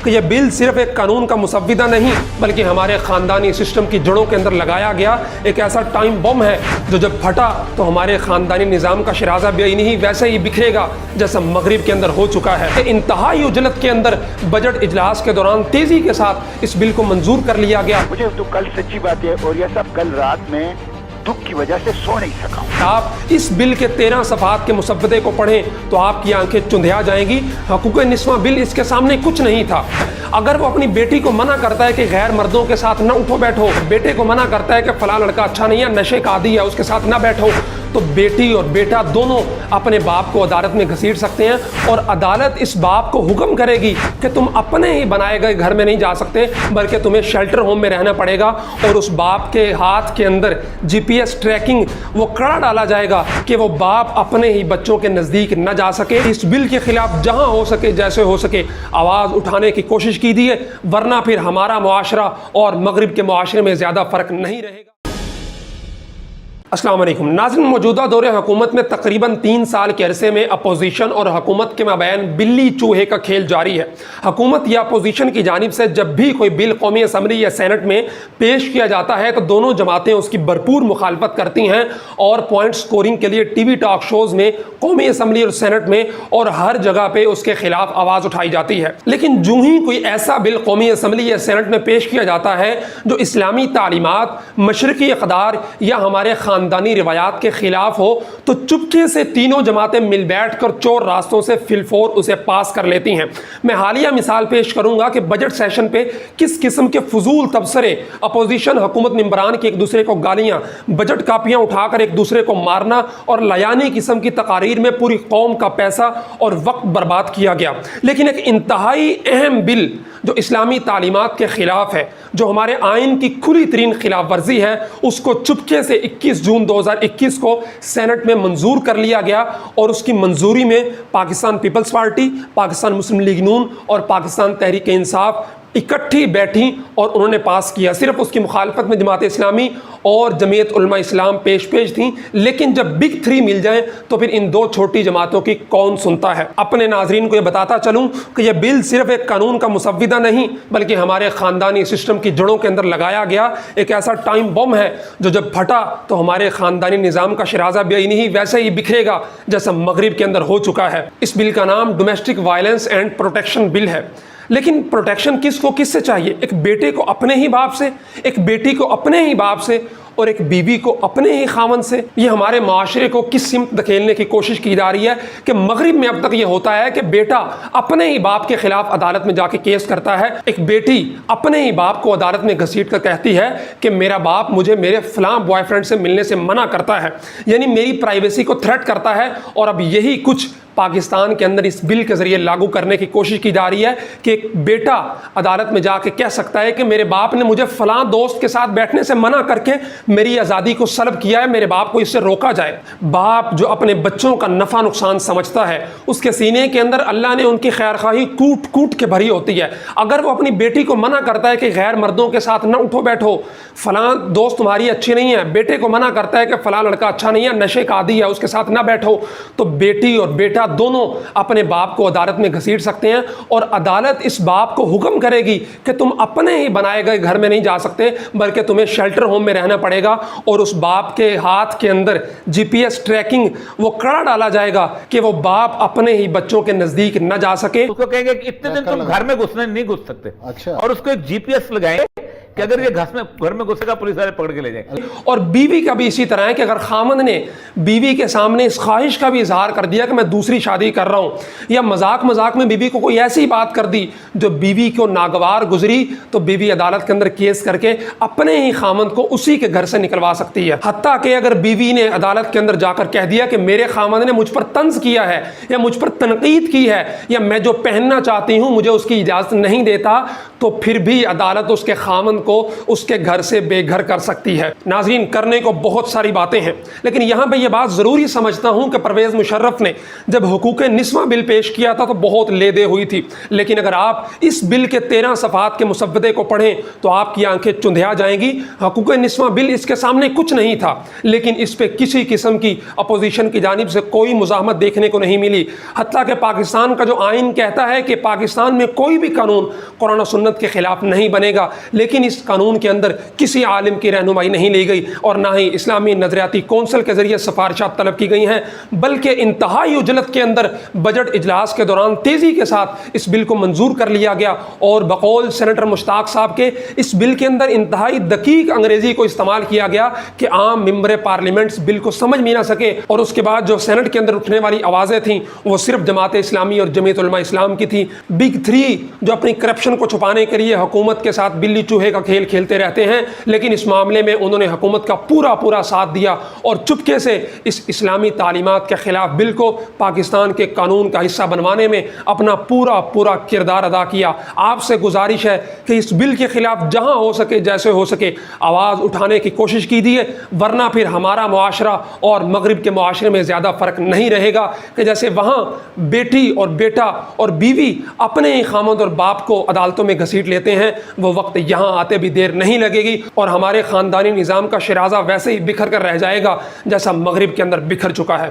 کہ یہ بل صرف ایک قانون کا مسودہ نہیں بلکہ ہمارے خاندانی سسٹم کی جڑوں کے اندر لگایا گیا ایک ایسا ٹائم بم ہے جو جب پھٹا تو ہمارے خاندانی نظام کا شرازہ بھی نہیں ویسے ہی بکھرے گا جیسا مغرب کے اندر ہو چکا ہے۔ انتہائی اجلت کے اندر بجٹ اجلاس کے دوران تیزی کے ساتھ اس بل کو منظور کر لیا گیا۔ مجھے تو کل سچی بات ہے اور یہ سب کل رات میں دکھ کی وجہ سے سو نہیں سکا ہوں۔ آپ اس بل کے 13 صفحات کے مسودے کو پڑھیں تو آپ کی آنکھیں چندھیا جائیں گی۔ حقوق نسواں بل اس کے سامنے کچھ نہیں تھا۔ اگر وہ اپنی بیٹی کو منع کرتا ہے کہ غیر مردوں کے ساتھ نہ اٹھو بیٹھو، بیٹے کو منع کرتا ہے کہ فلاں لڑکا اچھا نہیں ہے، نشے کا عادی ہے، اس کے ساتھ نہ بیٹھو، تو بیٹی اور بیٹا دونوں اپنے باپ کو عدالت میں گھسیٹ سکتے ہیں اور عدالت اس باپ کو حکم کرے گی کہ تم اپنے ہی بنائے گئے گھر میں نہیں جا سکتے بلکہ تمہیں شیلٹر ہوم میں رہنا پڑے گا، اور اس باپ کے ہاتھ کے اندر GPS ٹریکنگ وہ کڑا ڈالا جائے گا کہ وہ باپ اپنے ہی بچوں کے نزدیک نہ جا سکے۔ اس بل کے خلاف جہاں ہو سکے جیسے ہو سکے آواز اٹھانے کی کوشش کیجیے، ورنہ پھر ہمارا معاشرہ اور مغرب کے معاشرے میں زیادہ فرق نہیں رہے گا۔ السلام علیکم ناظرین، موجودہ دور حکومت میں تقریباً 3 سال کے عرصے میں اپوزیشن اور حکومت کے مابین بلی چوہے کا کھیل جاری ہے۔ حکومت یا اپوزیشن کی جانب سے جب بھی کوئی بل قومی اسمبلی یا سینٹ میں پیش کیا جاتا ہے تو دونوں جماعتیں اس کی بھرپور مخالفت کرتی ہیں اور پوائنٹ سکورنگ کے لیے ٹی وی ٹاک شوز میں، قومی اسمبلی اور سینٹ میں اور ہر جگہ پہ اس کے خلاف آواز اٹھائی جاتی ہے۔ لیکن جو ہی کوئی ایسا بل قومی اسمبلی یا سینٹ میں پیش کیا جاتا ہے جو اسلامی تعلیمات، مشرقی اقدار یا ہمارے خاندانی روایات کے خلاف ہو تو چپکے سے تینوں جماعتیں مل بیٹھ کر چور راستوں سے فلفور اسے پاس کر لیتی ہیں۔ میں حالیہ مثال پیش کروں گا کہ بجٹ سیشن پہ کس قسم کے فضول تبصرے، اپوزیشن حکومت ممبران کی ایک دوسرے کو گالیاں، بجٹ کاپیاں اٹھا کر ایک دوسرے کو مارنا اور لیانی قسم کی تقاریر میں پوری قوم کا پیسہ اور وقت برباد کیا گیا۔ لیکن ایک انتہائی اہم بل جو اسلامی تعلیمات کے خلاف ہے، جو ہمارے آئین کی کھلی ترین خلاف ورزی ہے، اس کو چپکے سے 21 جون 2021 کو سینٹ میں منظور کر لیا گیا، اور اس کی منظوری میں پاکستان پیپلز پارٹی، پاکستان مسلم لیگ نون اور پاکستان تحریک انصاف اکٹھی بیٹھی اور انہوں نے پاس کیا۔ صرف اس کی مخالفت میں جماعت اسلامی اور جمعیت علماء اسلام پیش تھیں، لیکن جب بگ 3 مل جائیں تو پھر ان دو چھوٹی جماعتوں کی کون سنتا ہے۔ اپنے ناظرین کو یہ بتاتا چلوں کہ یہ بل صرف ایک قانون کا مسودہ نہیں بلکہ ہمارے خاندانی سسٹم کی جڑوں کے اندر لگایا گیا ایک ایسا ٹائم بم ہے جو جب پھٹا تو ہمارے خاندانی نظام کا شرازہ بھی نہیں ویسے ہی بکھرے گا جیسا مغرب کے اندر ہو چکا ہے۔ اس بل کا نام domestic violence and protection bill ہے۔ لیکن پروٹیکشن کس کو کس سے چاہیے؟ ایک بیٹے کو اپنے ہی باپ سے، ایک بیٹی کو اپنے ہی باپ سے، اور ایک بیوی کو اپنے ہی خاوند سے۔ یہ ہمارے معاشرے کو کس سمت دھکیلنے کی کوشش کی جا رہی ہے کہ مغرب میں اب تک یہ ہوتا ہے کہ بیٹا اپنے ہی باپ کے خلاف عدالت میں جا کے کیس کرتا ہے، ایک بیٹی اپنے ہی باپ کو عدالت میں گھسیٹ کر کہتی ہے کہ میرا باپ مجھے میرے فلاں بوائے فرینڈ سے ملنے سے منع کرتا ہے، یعنی میری پرائیویسی کو تھریٹ کرتا ہے۔ اور اب یہی کچھ پاکستان کے اندر اس بل کے ذریعے لاگو کرنے کی کوشش کی جا رہی ہے کہ ایک بیٹا عدالت میں جا کے کہہ سکتا ہے کہ میرے باپ نے مجھے فلاں دوست کے ساتھ بیٹھنے سے منع کر کے میری آزادی کو سلب کیا ہے، میرے باپ کو اس سے روکا جائے۔ باپ جو اپنے بچوں کا نفع نقصان سمجھتا ہے، اس کے سینے کے اندر اللہ نے ان کی خیر خواہی کوٹ کوٹ کے بھری ہوتی ہے۔ اگر وہ اپنی بیٹی کو منع کرتا ہے کہ غیر مردوں کے ساتھ نہ اٹھو بیٹھو، فلاں دوست تمہاری اچھی نہیں ہے، بیٹے کو منع کرتا ہے کہ فلاں لڑکا اچھا نہیں ہے، نشے کا عادی ہے، اس کے ساتھ نہ بیٹھو، تو بیٹی اور بیٹا دونوں اپنے باپ کو عدالت میں گھسیٹ سکتے ہیں، اور عدالت اس باپ کو حکم کرے گی کہ تم اپنے ہی بنائے گئے گھر میں نہیں جا سکتے بلکہ تمہیں شیلٹر ہوم میں رہنا پڑے گا، اور اس باپ کے ہاتھ کے اندر GPS ٹریکنگ وہ کڑا ڈالا جائے گا کہ وہ باپ اپنے ہی بچوں کے نزدیک نہ جا سکے۔ اس کو کہیں گے کہ اتنے دن تم گھر میں گھسنے نہیں گھس سکتے، اور اس کو ایک GPS لگائیں کہ اگر یہ گھر میں گھسے گا پولیس والے پکڑ کے لے جائیں۔ اور بیوی کا بھی اسی طرح ہے کہ اگر خامند نے بیوی کے سامنے اس خواہش کا بھی اظہار کر دیا کہ میں دوسری شادی کر رہا ہوں، یا مذاق میں بیوی کو کوئی ایسی بات کر دی جو بیوی کو ناگوار گزری، تو بیوی عدالت کے اندر کیس کر کے اپنے ہی خامند کو اسی کے گھر سے نکلوا سکتی ہے۔ حتیٰ کہ اگر بیوی نے عدالت کے اندر جا کر کہہ دیا کہ میرے خامند نے مجھ پر طنز کیا ہے یا مجھ پر تنقید کی ہے، یا میں جو پہننا چاہتی ہوں مجھے اس کی اجازت نہیں دیتا، تو پھر بھی عدالت اس کے خامند کو اس کے گھر سے بے گھر کر سکتی ہے۔ ناظرین، کرنے کو بہت ساری باتیں ہیں، لیکن یہاں پہ یہ بات ضروری سمجھتا ہوں کہ پرویز مشرف نے جب حقوق نسواں بل پیش کیا تھا تو بہت لے دے ہوئی تھی، لیکن اگر آپ اس بل کے 13 صفحات کے مسودے کو پڑھیں تو آپ کی آنکھیں چندھیا جائیں گی۔ حقوق نسواں بل اس کے سامنے کچھ نہیں تھا، لیکن اس پہ کسی قسم کی اپوزیشن کی جانب سے کوئی مزاحمت دیکھنے کو نہیں ملی، حتیٰ کہ پاکستان کا جو آئین کہتا ہے کہ پاکستان میں کوئی بھی قانون قرآن و سنت کے خلاف نہیں بنے گا، لیکن اس قانون کے اندر کسی عالم کی رہنمائی نہیں لی گئی اور نہ ہی اسلامی نظریاتی کونسل کے ذریعے سفارشات طلب کی گئی ہیں، بلکہ انتہائی اجلت کے اندر بجٹ اجلاس کے دوران تیزی کے ساتھ اس بل کو منظور کر لیا گیا، اور بقول سینیٹر مشتاق صاحب کے اس بل کے اندر انتہائی دقیق انگریزی کو استعمال کیا گیا کہ عام ممبر پارلیمنٹ اس بل کو سمجھ بھی نہ سکے، اور اس کے بعد جو سینٹ کے اندر اٹھنے والی آوازیں تھیں وہ صرف جماعت اسلامی اور جمعیت علماء اسلام کی تھی۔ بگ تھری جو اپنی کرپشن کو چھپانے کے لیے حکومت کے ساتھ بلی چوہے کا کھیل کھیلتے رہتے ہیں، لیکن اس معاملے میں انہوں نے حکومت کا پورا ساتھ دیا اور چپکے سے اس اسلامی تعلیمات کے خلاف بل کو پاکستان کے قانون کا حصہ بنوانے میں اپنا پورا کردار ادا کیا۔ آپ سے گزارش ہے کہ اس بل کے خلاف جہاں ہو سکے جیسے ہو سکے آواز اٹھانے کی کوشش کیجیے، ورنہ پھر ہمارا معاشرہ اور مغرب کے معاشرے میں زیادہ فرق نہیں رہے گا کہ جیسے وہاں بیٹی اور بیٹا اور بیوی اپنے ہی خامند اور باپ کو عدالتوں میں گھسیٹ لیتے ہیں، وہ وقت یہاں آتے بھی دیر نہیں لگے گی اور ہمارے خاندانی نظام کا شرازہ ویسے ہی بکھر کر رہ جائے گا جیسا مغرب کے اندر بکھر چکا ہے۔